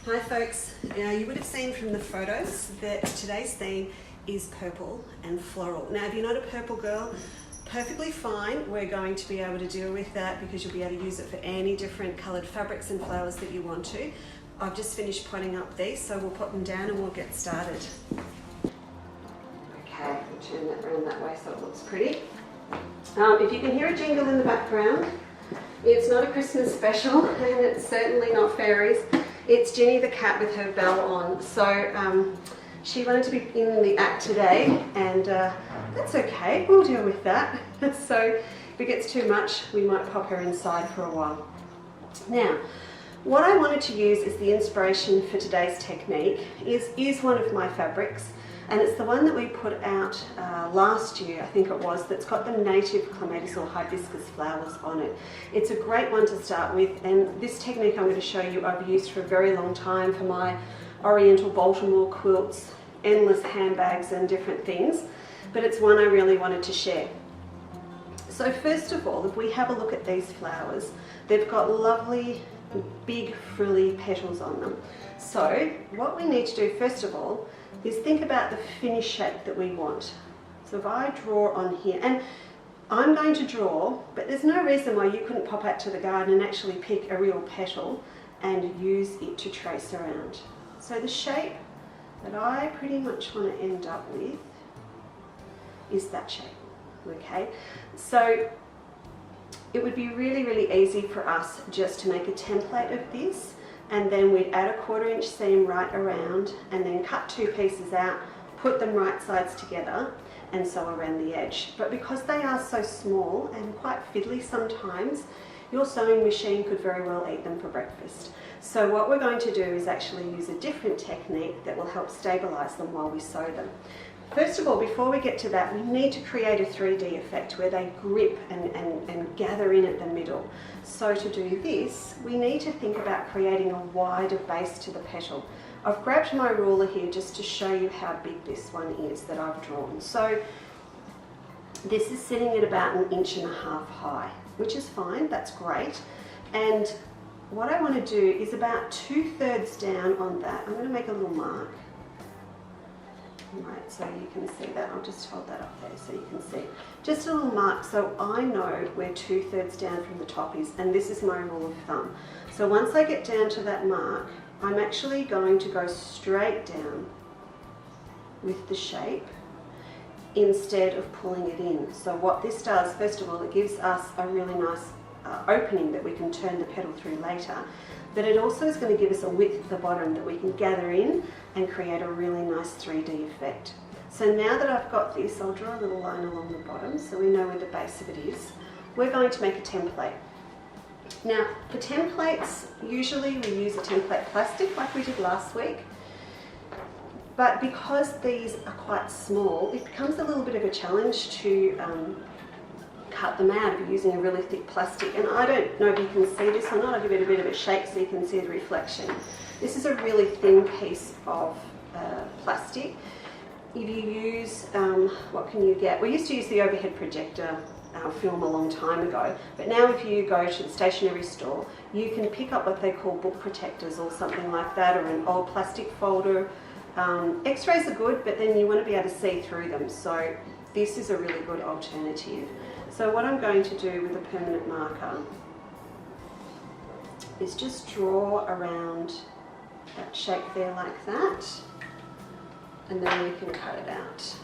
Hi folks, you would have seen from the photos that today's theme is purple and floral. Now if you're not a purple girl, perfectly fine, we're going to be able to deal with that because you'll be able to use it for any different coloured fabrics and flowers that you want to. I've just finished potting up these, so we'll put them down and we'll get started. Okay, I'll turn that around that way so it looks pretty. If you can hear a jingle in the background, it's not a Christmas special and it's certainly not fairies. It's Ginny the cat with her bell on. So she wanted to be in the act today and that's okay, we'll deal with that. So if it gets too much, we might pop her inside for a while. Now, what I wanted to use as the inspiration for today's technique is one of my fabrics, and it's the one that we put out last year, I think it was, that's got the native clematis or hibiscus flowers on it. It's a great one to start with, and this technique I'm going to show you I've used for a very long time for my Oriental Baltimore quilts, endless handbags and different things, but it's one I really wanted to share. So first of all, if we have a look at these flowers, they've got lovely big frilly petals on them. So what we need to do first of all is think about the finished shape that we want. So if I draw on here, and I'm going to draw, but there's no reason why you couldn't pop out to the garden and actually pick a real petal and use it to trace around. So the shape that I pretty much want to end up with is that shape, okay? So it would be really easy for us just to make a template of this, and then we'd add a 1/4 inch seam right around and then cut 2 pieces out, put them right sides together and sew around the edge. But because they are so small and quite fiddly sometimes, your sewing machine could very well eat them for breakfast. So what we're going to do is actually use a different technique that will help stabilise them while we sew them. First of all, before we get to that, we need to create a 3D effect where they grip and gather in at the middle. So to do this, we need to think about creating a wider base to the petal. I've grabbed my ruler here just to show you how big this one is that I've drawn. So this is sitting at about 1.5 inches high, which is fine, that's great. And what I want to do is about 2/3 down on that. I'm going to make a little mark. Right, so you can see that. I'll just hold that up there so you can see. Just a little mark so I know where 2/3 down from the top is, and this is my rule of thumb. So once I get down to that mark, I'm actually going to go straight down with the shape instead of pulling it in. So what this does, first of all, it gives us a really nice opening that we can turn the petal through later, but it also is going to give us a width at the bottom that we can gather in and create a really nice 3D effect. So now that I've got this, I'll draw a little line along the bottom so we know where the base of it is. We're going to make a template. Now for templates, usually we use a template plastic like we did last week, but because these are quite small, it becomes a little bit of a challenge to cut them out if you're using a really thick plastic. And I don't know if you can see this or not. I'll give it a bit of a shake so you can see the reflection. This is a really thin piece of plastic. If you use, what can you get? We used to use the overhead projector film a long time ago, but now if you go to the stationery store, you can pick up what they call book protectors or something like that, or an old plastic folder. X-rays are good, but then you want to be able to see through them, so this is a really good alternative. So what I'm going to do with a permanent marker is just draw around that shape there like that, and then we can cut it out.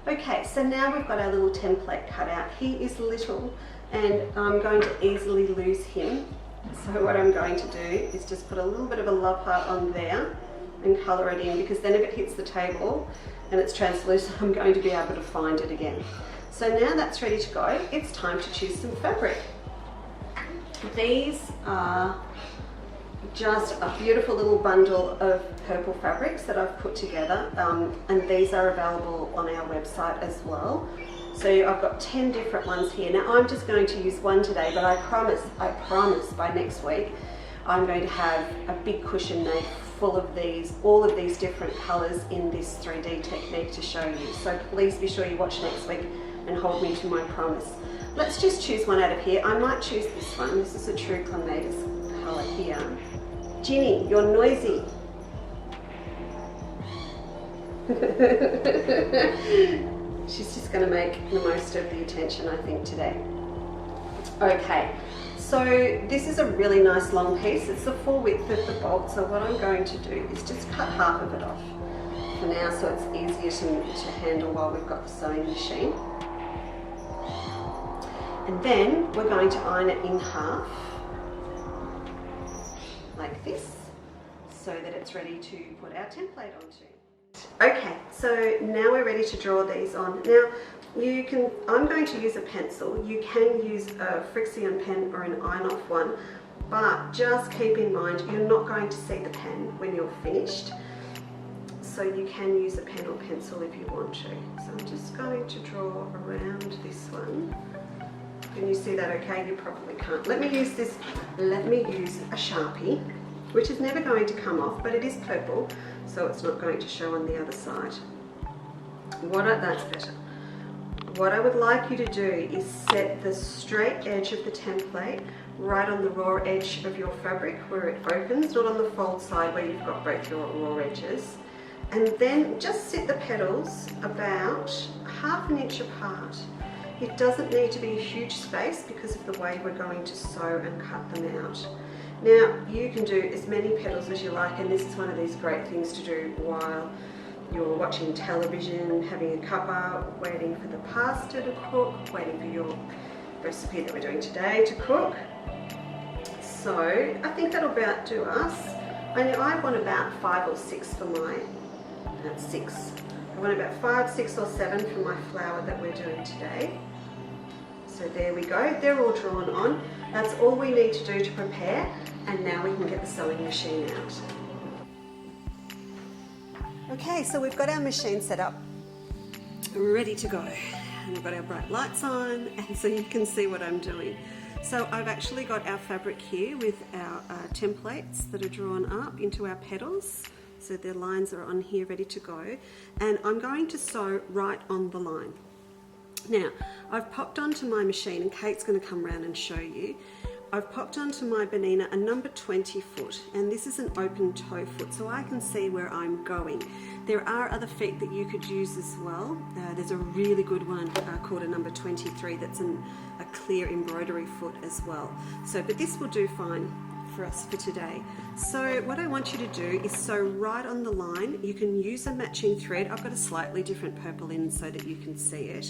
Okay, so now we've got our little template cut out. He is little and I'm going to easily lose him. So what I'm going to do is just put a little bit of a love heart on there and colour it in, because then if it hits the table and it's translucent, I'm going to be able to find it again. So now that's ready to go, it's time to choose some fabric. These are just a beautiful little bundle of purple fabrics that I've put together, and these are available on our website as well. So I've got 10 different ones here. Now I'm just going to use one today, but I promise by next week I'm going to have a big cushion made full of these, all of these different colours in this 3D technique to show you. So please be sure you watch next week and hold me to my promise. Let's just choose one out of here. I might choose this one. This is a true clematis colour here. Ginny, you're noisy. She's just going to make the most of the attention, I think, today. Okay, so this is a really nice long piece. It's the full width of the bolt, so what I'm going to do is just cut half of it off for now so it's easier to handle while we've got the sewing machine. And then we're going to iron it in half, like this, so that it's ready to put our template onto. Okay, so now we're ready to draw these on. Now, I'm going to use a pencil. You can use a Frixion pen or an iron-off one, but just keep in mind you're not going to see the pen when you're finished. So you can use a pen or pencil if you want to. So I'm just going to draw around this one. Can you see that okay? You probably can't. Let me use a Sharpie, which is never going to come off, but it is purple, so it's not going to show on the other side. That's better. What I would like you to do is set the straight edge of the template right on the raw edge of your fabric where it opens, not on the fold side where you've got both your raw edges. And then just sit the petals about ½ an inch apart. It doesn't need to be a huge space because of the way we're going to sew and cut them out. Now, you can do as many petals as you like, and this is one of these great things to do while you're watching television, having a cuppa, waiting for the pasta to cook, waiting for your recipe that we're doing today to cook. So I think that'll about do us. I want about 5 or 6 for my, that's 6. I want about 5, 6 or 7 for my flower that we're doing today. So there we go, they're all drawn on. That's all we need to do to prepare, and now we can get the sewing machine out. Okay, so we've got our machine set up, ready to go. And we've got our bright lights on, and so you can see what I'm doing. So I've actually got our fabric here with our templates that are drawn up into our petals. So the lines are on here ready to go. And I'm going to sew right on the line. Now, I've popped onto my machine, and Kate's going to come around and show you. I've popped onto my Bernina a number 20 foot, and this is an open toe foot, so I can see where I'm going. There are other feet that you could use as well. There's a really good one called a number 23 that's a clear embroidery foot as well. So, but this will do fine for us for today. So what I want you to do is sew right on the line. You can use a matching thread. I've got a slightly different purple in so that you can see it.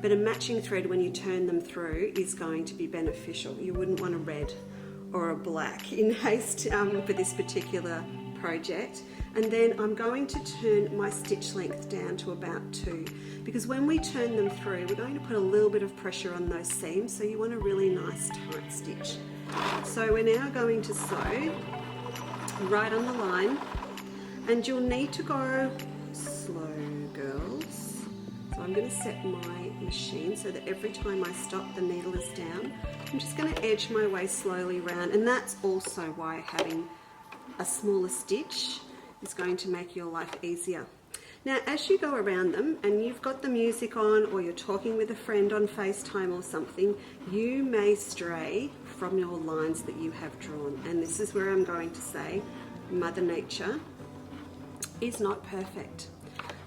But a matching thread, when you turn them through, is going to be beneficial. You wouldn't want a red or a black in haste for this particular project. And then I'm going to turn my stitch length down to about 2, because when we turn them through, we're going to put a little bit of pressure on those seams, so you want a really nice tight stitch. So we're now going to sew right on the line, and you'll need to go slow, girls. So I'm going to set my machine so that every time I stop, the needle is down. I'm just going to edge my way slowly around, and that's also why having a smaller stitch is going to make your life easier. Now, as you go around them and you've got the music on, or you're talking with a friend on FaceTime or something, you may stray from your lines that you have drawn. And this is where I'm going to say Mother Nature is not perfect.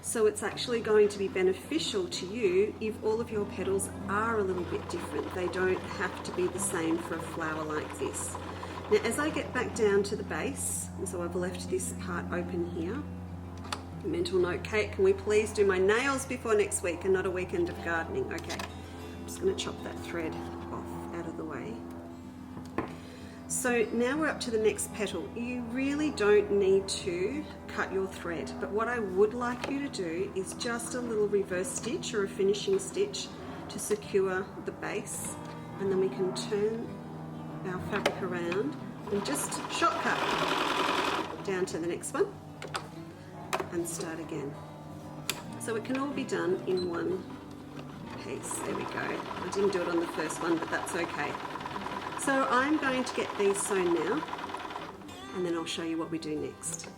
So it's actually going to be beneficial to you if all of your petals are a little bit different. They don't have to be the same for a flower like this. Now, as I get back down to the base, so I've left this part open here. Mental note, Kate, can we please do my nails before next week and not a weekend of gardening? Okay, I'm just going to chop that thread off out of the way. So now we're up to the next petal. You really don't need to cut your thread, but what I would like you to do is just a little reverse stitch or a finishing stitch to secure the base, and then we can turn our fabric around and just shortcut down to the next one and start again. So it can all be done in one piece. There we go. I didn't do it on the first one, but that's okay. So I'm going to get these sewn now, and then I'll show you what we do next.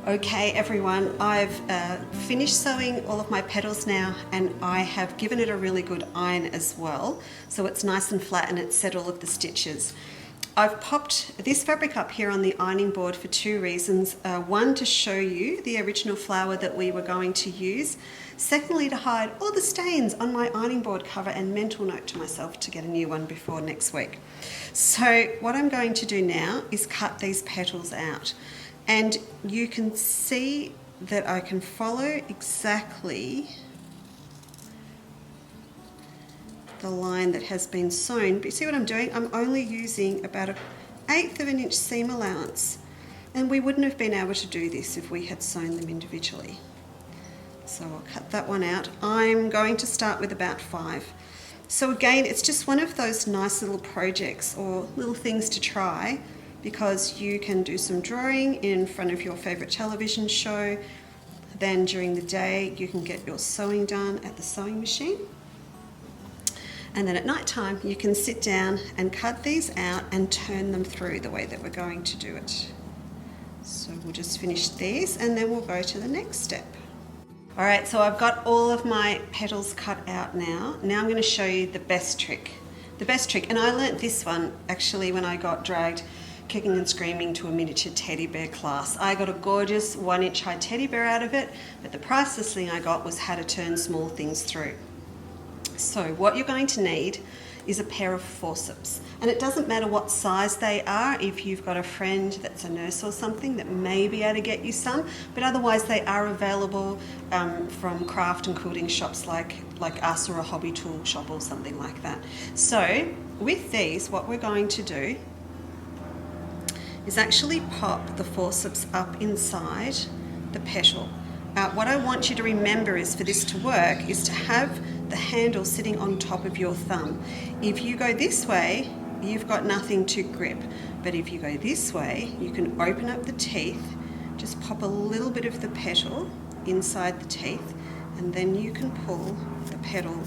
Okay everyone, I've finished sewing all of my petals now, and I have given it a really good iron as well, so it's nice and flat and it's set all of the stitches. I've popped this fabric up here on the ironing board for two reasons. One, to show you the original flower that we were going to use. Secondly, to hide all the stains on my ironing board cover, and mental note to myself to get a new one before next week. So what I'm going to do now is cut these petals out. And you can see that I can follow exactly the line that has been sewn. But you see what I'm doing? I'm only using about 1/8 of an inch seam allowance. And we wouldn't have been able to do this if we had sewn them individually. So I'll cut that one out. I'm going to start with about 5. So again, it's just one of those nice little projects or little things to try, because you can do some drawing in front of your favourite television show. Then during the day you can get your sewing done at the sewing machine, and then at night time you can sit down and cut these out and turn them through the way that we're going to do it. So we'll just finish these and then we'll go to the next step. Alright, so I've got all of my petals cut out now. Now I'm going to show you the best trick. And I learnt this one actually when I got dragged kicking and screaming to a miniature teddy bear class. I got a gorgeous 1-inch high teddy bear out of it, but the priceless thing I got was how to turn small things through. So what you're going to need is a pair of forceps, and it doesn't matter what size they are. If you've got a friend that's a nurse or something that may be able to get you some, but otherwise they are available from craft and quilting shops like us, or a hobby tool shop or something like that. So with these, what we're going to do is actually pop the forceps up inside the petal. What I want you to remember is, for this to work, is to have the handle sitting on top of your thumb. If you go this way, you've got nothing to grip, but if you go this way, you can open up the teeth, just pop a little bit of the petal inside the teeth, and then you can pull the petal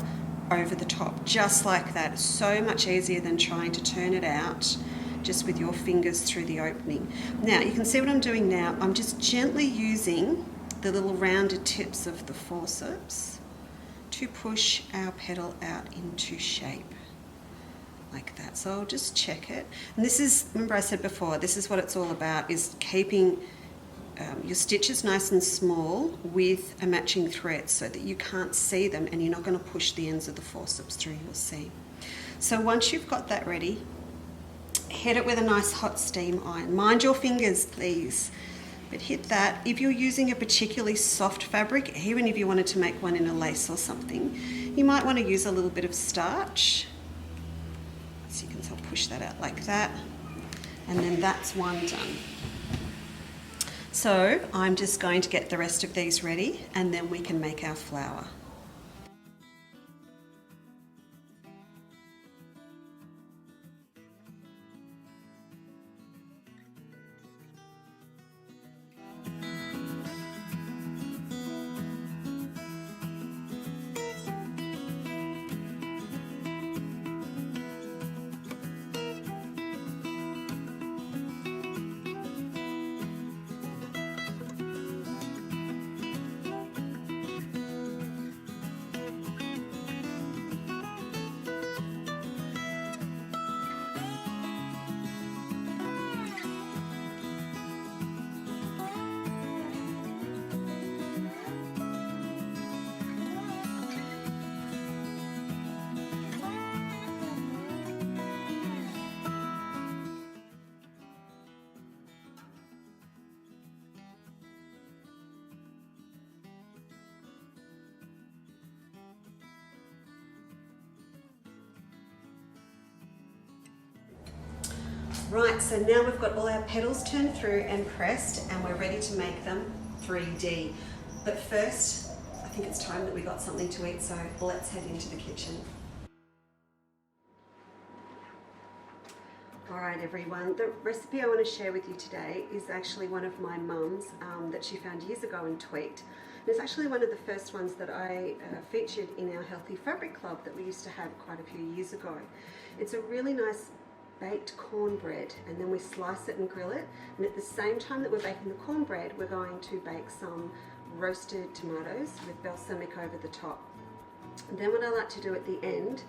over the top, just like that. It's so much easier than trying to turn it out just with your fingers through the opening. Now you can see what I'm doing now. I'm just gently using the little rounded tips of the forceps to push our petal out into shape like that. So I'll just check it. And this is, remember I said before, this is what it's all about, is keeping your stitches nice and small with a matching thread so that you can't see them and you're not going to push the ends of the forceps through your seam. So once you've got that ready, hit it with a nice hot steam iron. Mind your fingers, please, but hit that. If you're using a particularly soft fabric, even if you wanted to make one in a lace or something, you might want to use a little bit of starch. So you can sort of push that out like that, and then that's one done. So I'm just going to get the rest of these ready, and then we can make our flower. Right, so now we've got all our petals turned through and pressed, and we're ready to make them 3D. But first, I think it's time that we got something to eat, so let's head into the kitchen. Alright everyone, the recipe I want to share with you today is actually one of my mum's that she found years ago and tweaked. And it's actually one of the first ones that I featured in our Healthy Fabric Club that we used to have quite a few years ago. It's a really nice baked cornbread, and then we slice it and grill it, and at the same time that we're baking the cornbread we're going to bake some roasted tomatoes with balsamic over the top. And then what I like to do at the end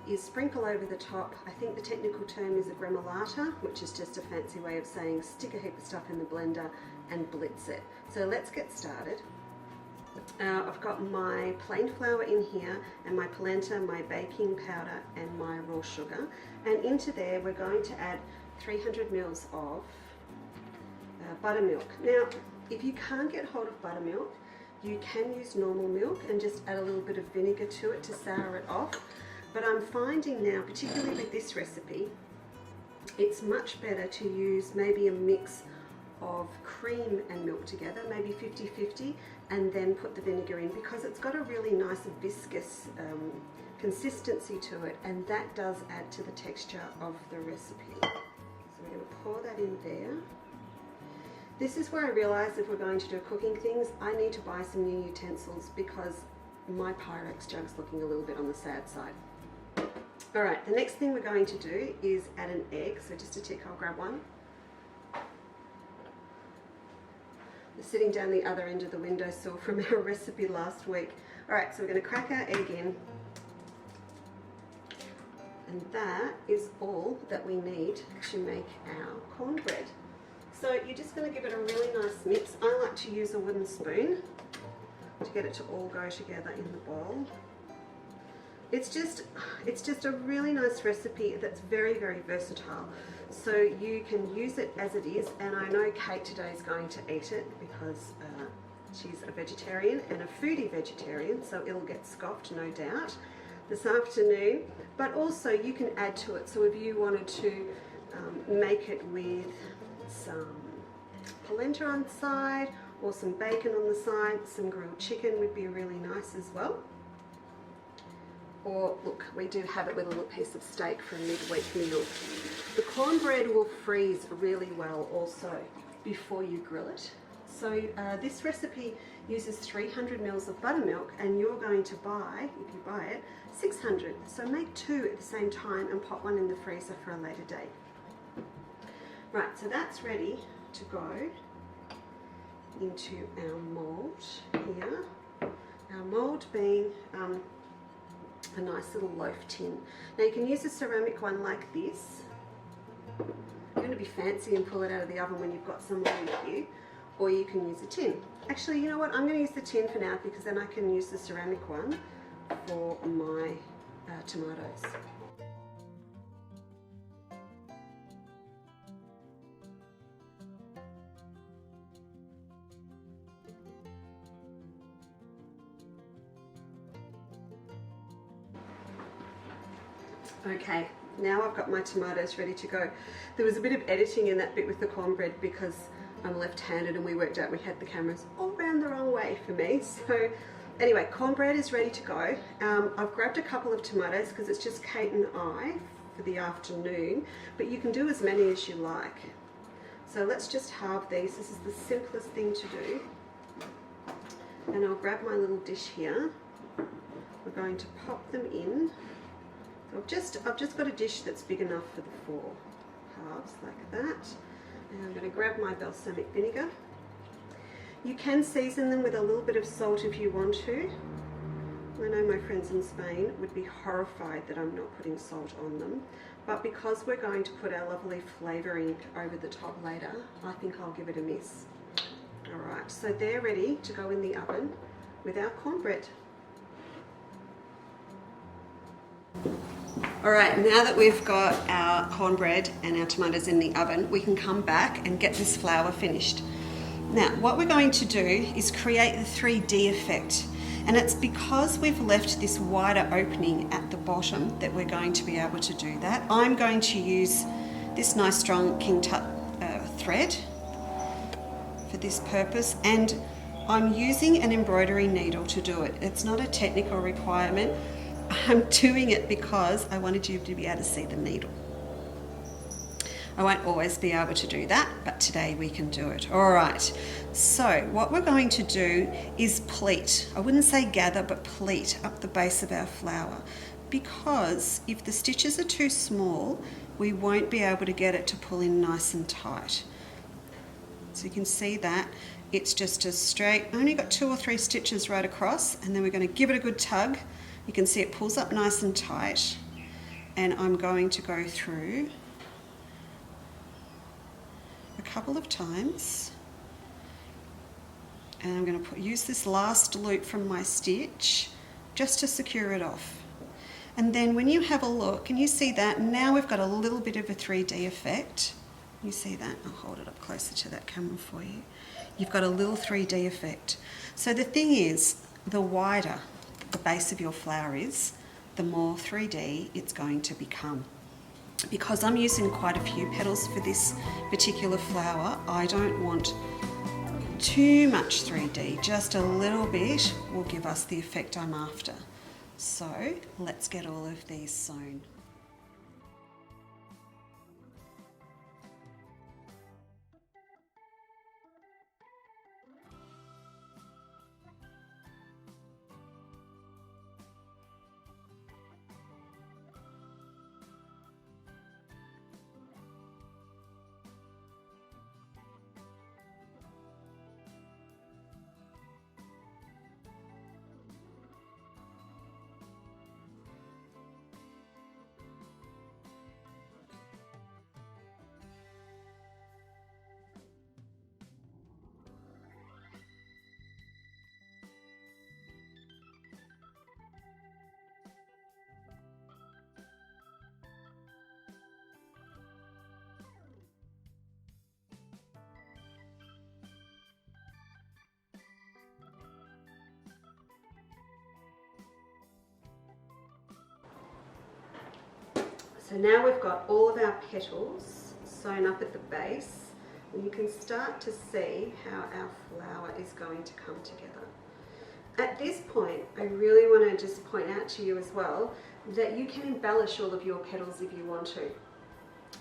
is sprinkle over the top, I think the technical term is a Gremolata, which is just a fancy way of saying stick a heap of stuff in the blender and blitz it. So let's get started. I've got my plain flour in here and my polenta, my baking powder and my raw sugar, and into there we're going to add 300 mils of buttermilk. Now if you can't get hold of buttermilk, you can use normal milk and just add a little bit of vinegar to it to sour it off. But I'm finding now, particularly with this recipe, it's much better to use maybe a mix of cream and milk together, maybe 50-50, and then put the vinegar in, because it's got a really nice viscous consistency to it, and that does add to the texture of the recipe. So we're going to pour that in there. This is where I realised if we're going to do cooking things, I need to buy some new utensils because my Pyrex jug's looking a little bit on the sad side. Alright, the next thing we're going to do is add an egg, so just a tick, I'll grab one. We're sitting down the other end of the windowsill from our recipe last week. Alright, so we're going to crack our egg in. And that is all that we need to make our cornbread. So you're just going to give it a really nice mix. I like to use a wooden spoon to get it to all go together in the bowl. It's just a really nice recipe that's very, very versatile. So you can use it as it is, and I know Kate today is going to eat it because she's a vegetarian and a foodie vegetarian, so it'll get scoffed, no doubt, this afternoon. But also you can add to it, so if you wanted to make it with some polenta on the side or some bacon on the side, some grilled chicken would be really nice as well. Or look, we do have it with a little piece of steak for a midweek meal. The cornbread will freeze really well also before you grill it. So this recipe uses 300 mils of buttermilk, and you're going to buy, if you buy it, 600. So make two at the same time and pop one in the freezer for a later date. Right, so that's ready to go into our mould here. Our mould being a nice little loaf tin. Now you can use a ceramic one like this. You're going to be fancy and pull it out of the oven when you've got someone with you, or you can use a tin. Actually, you know what, I'm going to use the tin for now because then I can use the ceramic one for my tomatoes. Okay, now I've got my tomatoes ready to go. There was a bit of editing in that bit with the cornbread because I'm left-handed and we worked out we had the cameras all round the wrong way for me. So anyway, cornbread is ready to go. I've grabbed a couple of tomatoes because it's just Kate and I for the afternoon, but you can do as many as you like. So let's just halve these. This is the simplest thing to do. And I'll grab my little dish here. We're going to pop them in. I've just got a dish that's big enough for the 4 halves like that. And I'm going to grab my balsamic vinegar. You can season them with a little bit of salt if you want to. I know my friends in Spain would be horrified that I'm not putting salt on them, but because we're going to put our lovely flavouring over the top later, I think I'll give it a miss. Alright, so they're ready to go in the oven with our cornbread. Alright, now that we've got our cornbread and our tomatoes in the oven, we can come back and get this flour finished. Now, what we're going to do is create the 3D effect. And it's because we've left this wider opening at the bottom that we're going to be able to do that. I'm going to use this nice strong king tut thread for this purpose, and I'm using an embroidery needle to do it. It's not a technical requirement. I'm doing it because I wanted you to be able to see the needle. I won't always be able to do that, but today we can do it. All right, so what we're going to do is pleat. I wouldn't say gather, but pleat up the base of our flower, because if the stitches are too small, we won't be able to get it to pull in nice and tight. So you can see that it's just a straight, I only got 2 or 3 stitches right across, and then we're going to give it a good tug. You can see it pulls up nice and tight, and I'm going to go through a couple of times, and I'm going to use this last loop from my stitch just to secure it off. And then when you have a look, can you see that now we've got a little bit of a 3D effect? You see that? I'll hold it up closer to that camera for you. You've got a little 3D effect. So the thing is, the wider the base of your flower is, the more 3D it's going to become. Because I'm using quite a few petals for this particular flower, I don't want too much 3D. Just a little bit will give us the effect I'm after. So let's get all of these sewn. So now we've got all of our petals sewn up at the base, and you can start to see how our flower is going to come together. At this point, I really want to just point out to you as well that you can embellish all of your petals if you want to.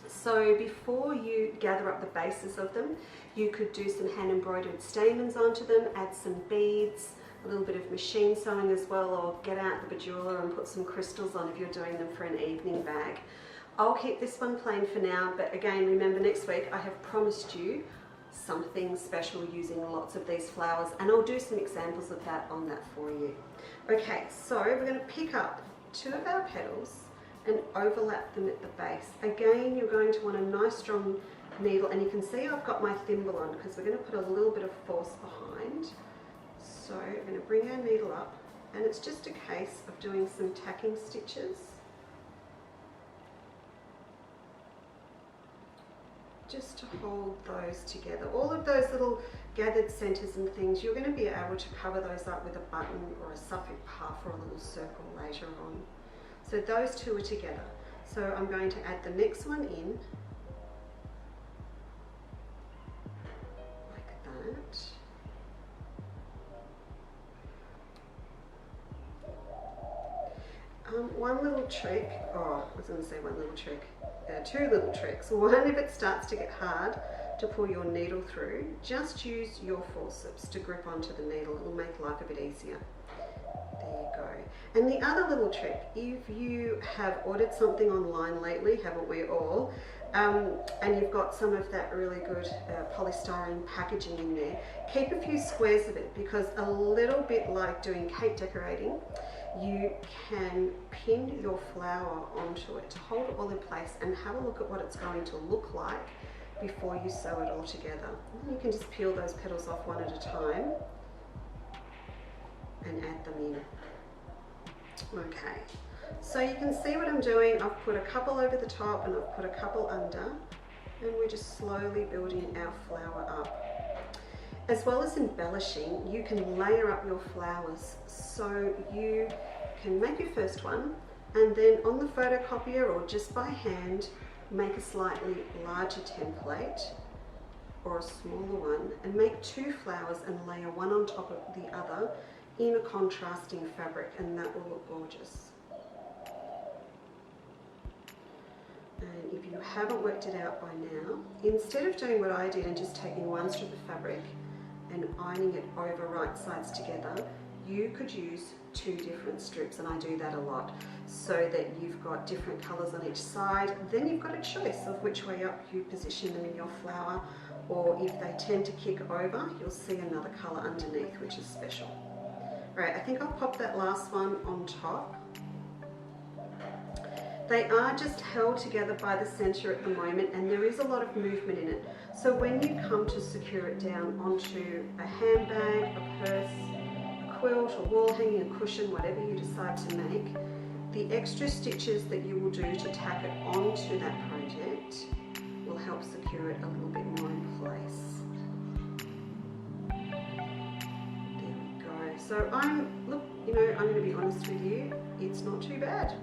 So before you gather up the bases of them, you could do some hand embroidered stamens onto them, add some beads, a little bit of machine sewing as well, or get out the bejewelers and put some crystals on if you're doing them for an evening bag. I'll keep this one plain for now, but again, remember next week I have promised you something special using lots of these flowers, and I'll do some examples of that on that for you. Okay, so we're going to pick up 2 of our petals and overlap them at the base. Again, you're going to want a nice strong needle, and you can see I've got my thimble on because we're going to put a little bit of force behind. So I'm going to bring our needle up, and it's just a case of doing some tacking stitches just to hold those together. All of those little gathered centres and things, you're going to be able to cover those up with a button or a Suffolk puff or a little circle later on. So those 2 are together. So I'm going to add the next one in, like that. One little trick, I was going to say one little trick, 2 little tricks. One, if it starts to get hard to pull your needle through, just use your forceps to grip onto the needle. It will make life a bit easier. There you go. And the other little trick, if you have ordered something online lately, haven't we all, and you've got some of that really good polystyrene packaging in there, keep a few squares of it, because a little bit like doing cake decorating, you can pin your flower onto it to hold it all in place and have a look at what it's going to look like before you sew it all together. And you can just peel those petals off one at a time and add them in. Okay, so you can see what I'm doing. I've put a couple over the top and I've put a couple under, and we're just slowly building our flower up. As well as embellishing, you can layer up your flowers. So you can make your first one, and then on the photocopier or just by hand, make a slightly larger template or a smaller one and make 2 flowers and layer one on top of the other in a contrasting fabric, and that will look gorgeous. And if you haven't worked it out by now, instead of doing what I did and just taking one strip of fabric and ironing it over right sides together, you could use 2 different strips, and I do that a lot, so that you've got different colours on each side. Then you've got a choice of which way up you position them in your flower, or if they tend to kick over, you'll see another colour underneath, which is special. Right, I think I'll pop that last one on top. They are just held together by the centre at the moment, and there is a lot of movement in it. So when you come to secure it down onto a handbag, a purse, a quilt, a wall hanging, a cushion, whatever you decide to make, the extra stitches that you will do to tack it onto that project will help secure it a little bit more in place. There we go. So I'm going to be honest with you, it's not too bad.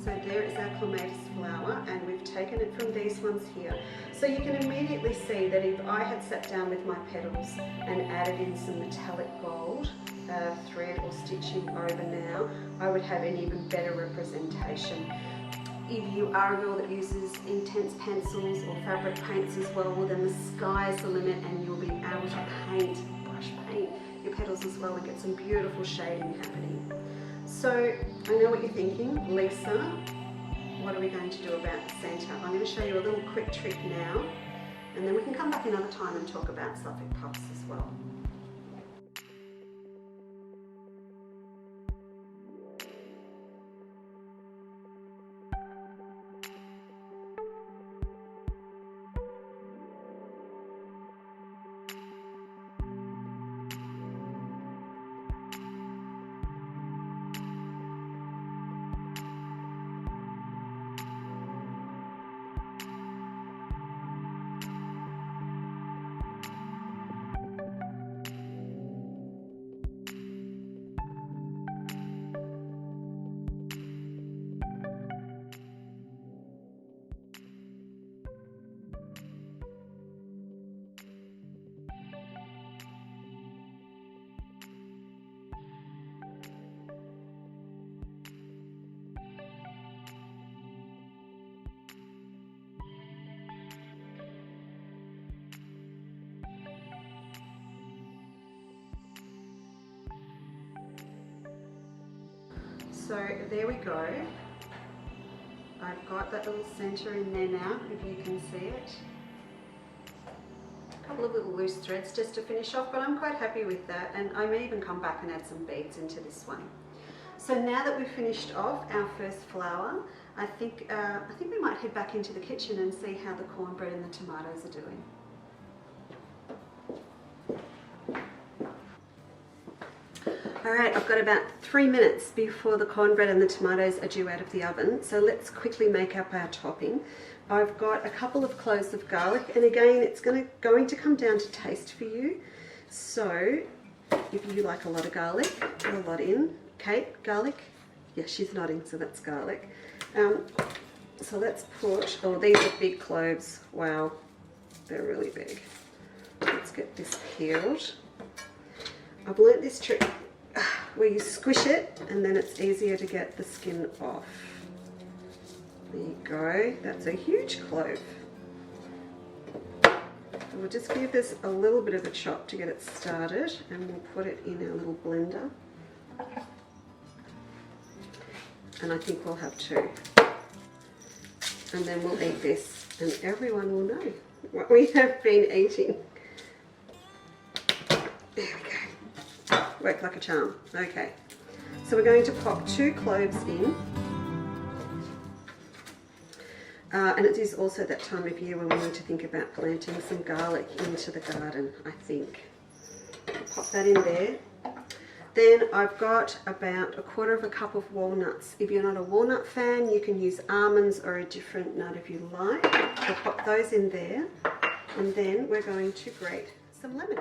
So there is our clematis flower, and we've taken it from these ones here. So you can immediately see that if I had sat down with my petals and added in some metallic gold thread or stitching over now, I would have an even better representation. If you are a girl that uses intense pencils or fabric paints as well, then the sky's the limit, and you'll be able to brush paint your petals as well and get some beautiful shading happening. So I know what you're thinking, Lisa, what are we going to do about the centre? I'm going to show you a little quick trick now, and then we can come back another time and talk about Suffolk puffs as well. So there we go. I've got that little centre in there now, if you can see it. A couple of little loose threads just to finish off, but I'm quite happy with that, and I may even come back and add some beads into this one. So now that we've finished off our first flower, I think we might head back into the kitchen and see how the cornbread and the tomatoes are doing. Alright, I've got about 3 minutes before the cornbread and the tomatoes are due out of the oven, so let's quickly make up our topping. I've got a couple of cloves of garlic, and again it's going to come down to taste for you. So if you like a lot of garlic, put a lot in. Kate, garlic? Yeah, she's nodding, so that's garlic. So let's put, oh, these are big cloves. Wow, they're really big. Let's get this peeled. I've learnt this trick where you squish it and then it's easier to get the skin off. There you go, that's a huge clove. So we'll just give this a little bit of a chop to get it started, and we'll put it in our little blender. And I think we'll have 2. And then we'll eat this, and everyone will know what we have been eating. There we go. Worked like a charm. Okay. So we're going to pop 2 cloves in. And it is also that time of year when we need to think about planting some garlic into the garden, I think. Pop that in there. Then I've got about 1/4 cup of walnuts. If you're not a walnut fan, you can use almonds or a different nut if you like. So pop those in there. And then we're going to grate some lemon.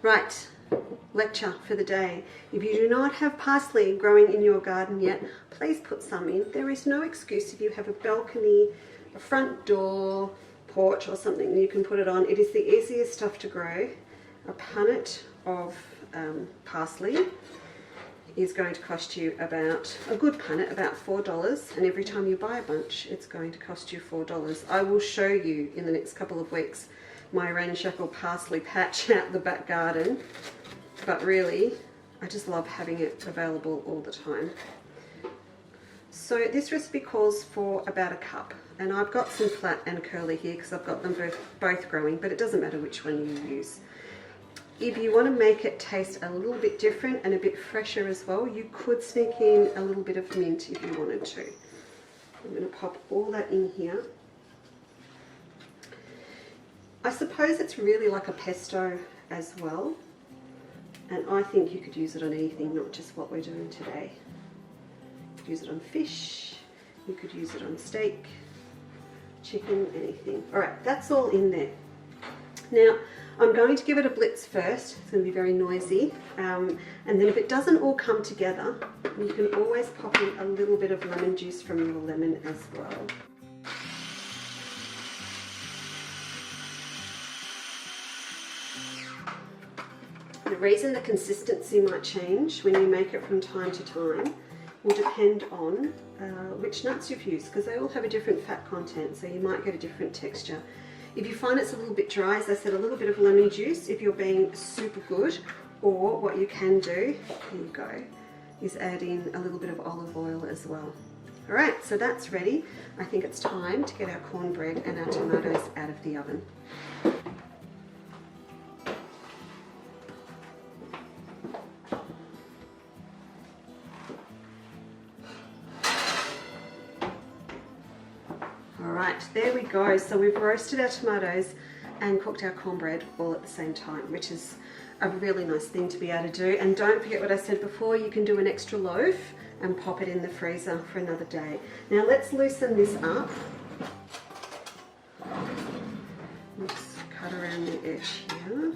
Right, lecture for the day. If you do not have parsley growing in your garden yet, please put some in. There is no excuse if you have a balcony, a front door, porch or something, you can put it on. It is the easiest stuff to grow. A punnet of parsley is going to cost you about, a good punnet, about $4, and every time you buy a bunch it's going to cost you $4. I will show you in the next couple of weeks my ramshackle parsley patch out the back garden, but really I just love having it available all the time. So this recipe calls for about a cup, and I've got some flat and curly here because I've got them both growing, but it doesn't matter which one you use. If you want to make it taste a little bit different and a bit fresher as well, you could sneak in a little bit of mint if you wanted to. I'm going to pop all that in here. I suppose it's really like a pesto as well, and I think you could use it on anything, not just what we're doing today. You could use it on fish, you could use it on steak, chicken, anything. Alright, that's all in there. Now, I'm going to give it a blitz first. It's going to be very noisy, and then if it doesn't all come together, you can always pop in a little bit of lemon juice from your lemon as well. The reason the consistency might change when you make it from time to time will depend on which nuts you've used, because they all have a different fat content, so you might get a different texture. If you find it's a little bit dry, as I said, a little bit of lemon juice if you're being super good, or what you can do, here you go, is add in a little bit of olive oil as well. Alright, so that's ready. I think it's time to get our cornbread and our tomatoes out of the oven. Alright, there we go. So we've roasted our tomatoes and cooked our cornbread all at the same time, which is a really nice thing to be able to do. And don't forget what I said before, you can do an extra loaf and pop it in the freezer for another day. Now let's loosen this up. Just cut around the edge here.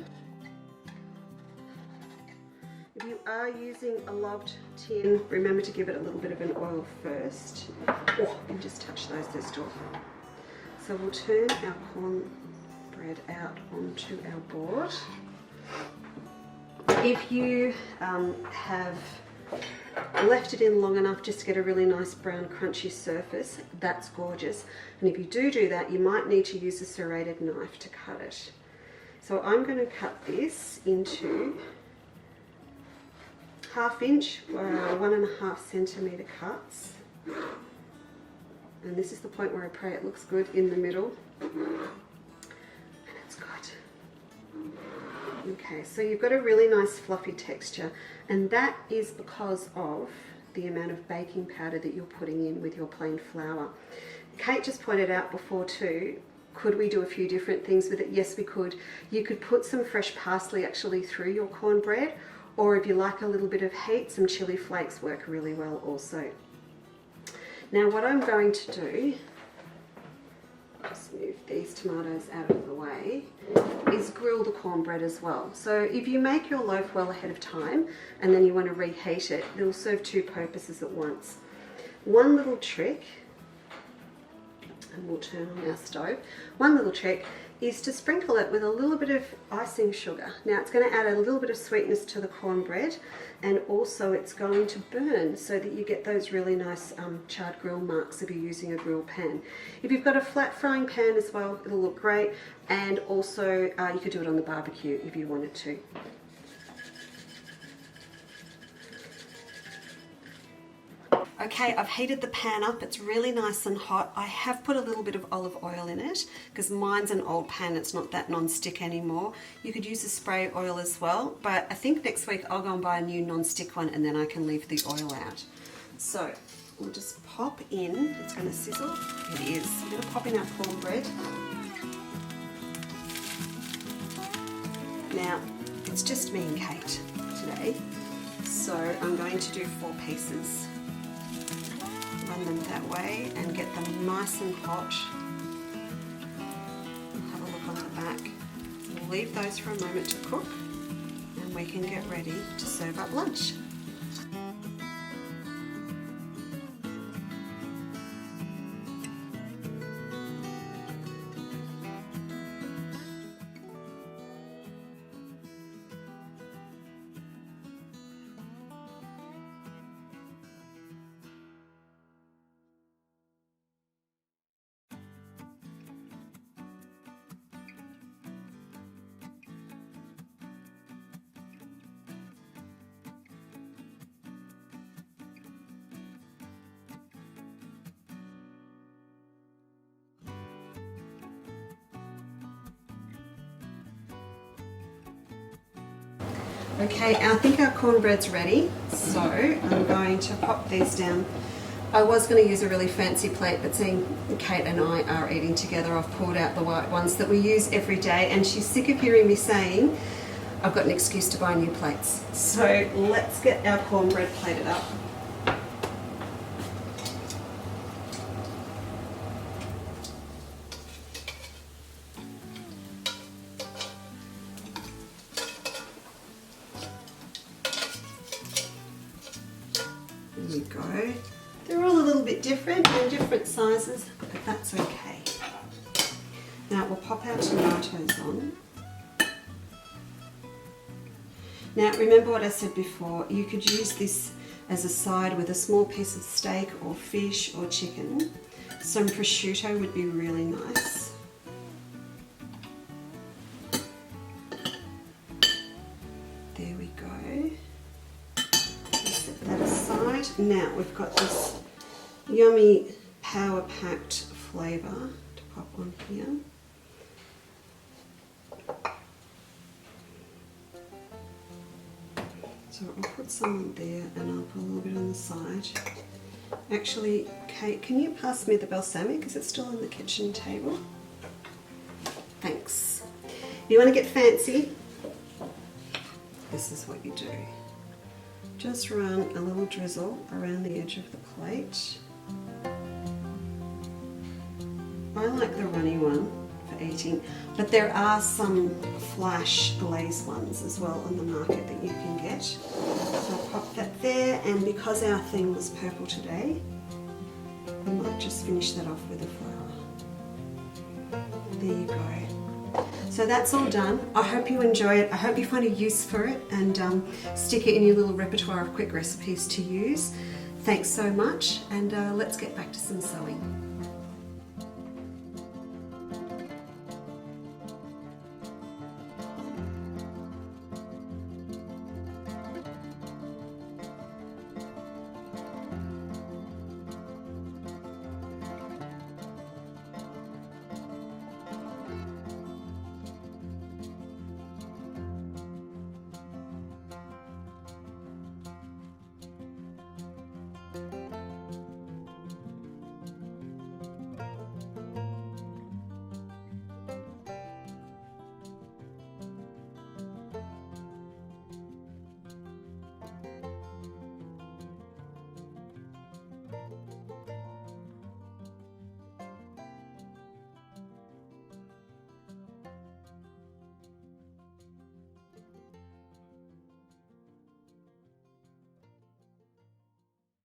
If you are using a loved tin, remember to give it a little bit of an oil first. Oh, and just touch those, they're still hot. So we'll turn our cornbread out onto our board. If you have left it in long enough just to get a really nice brown crunchy surface, that's gorgeous. And if you do that, you might need to use a serrated knife to cut it. So I'm going to cut this into 1/2 inch, 1.5 centimetre cuts. And this is the point where I pray it looks good in the middle. And it's good. Okay, so you've got a really nice fluffy texture, and that is because of the amount of baking powder that you're putting in with your plain flour. Kate just pointed out before too, could we do a few different things with it? Yes, we could. You could put some fresh parsley actually through your cornbread, or if you like a little bit of heat, some chili flakes work really well also. Now what I'm going to do, just move these tomatoes out of the way, is grill the cornbread as well. So if you make your loaf well ahead of time and then you want to reheat it, it'll serve two purposes at once. One little trick, and we'll turn on our stove, one little trick is to sprinkle it with a little bit of icing sugar. Now it's going to add a little bit of sweetness to the cornbread, and also it's going to burn so that you get those really nice charred grill marks if you're using a grill pan. If you've got a flat frying pan as well, it'll look great, and also you could do it on the barbecue if you wanted to. Okay, I've heated the pan up, it's really nice and hot. I have put a little bit of olive oil in it because mine's an old pan, it's not that non-stick anymore. You could use a spray oil as well, but I think next week I'll go and buy a new non-stick one and then I can leave the oil out. So we'll just pop in, it's going to sizzle, it is. I'm going to pop in our cornbread. Now, it's just me and Kate today, so I'm going to do 4 pieces. Run them that way and get them nice and hot. We'll have a look on the back. So we'll leave those for a moment to cook, and and we can get ready to serve up lunch. Okay, I think our cornbread's ready, so I'm going to pop these down. I was going to use a really fancy plate, but seeing Kate and I are eating together, I've pulled out the white ones that we use every day, and she's sick of hearing me saying I've got an excuse to buy new plates. So let's get our cornbread plated up. There we go. They're all a little bit different and different sizes, but that's okay. Now we'll pop our tomatoes on. Now remember what I said before, you could use this as a side with a small piece of steak or fish or chicken. Some prosciutto would be really nice. There we go. Set that aside. Now we've got this yummy power packed flavour to pop on here. So I'll put some on there and I'll put a little bit on the side. Actually, Kate, can you pass me the balsamic? Is it still on the kitchen table? Thanks. If you want to get fancy, this is what you do. Just run a little drizzle around the edge of the plate. I like the runny one for eating, but there are some flash glaze ones as well on the market that you can get. So I'll pop that there, and because our theme was purple today, we might just finish that off with a flower. There you go. So that's all done. I hope you enjoy it. I hope you find a use for it and stick it in your little repertoire of quick recipes to use. Thanks so much, and let's get back to some sewing.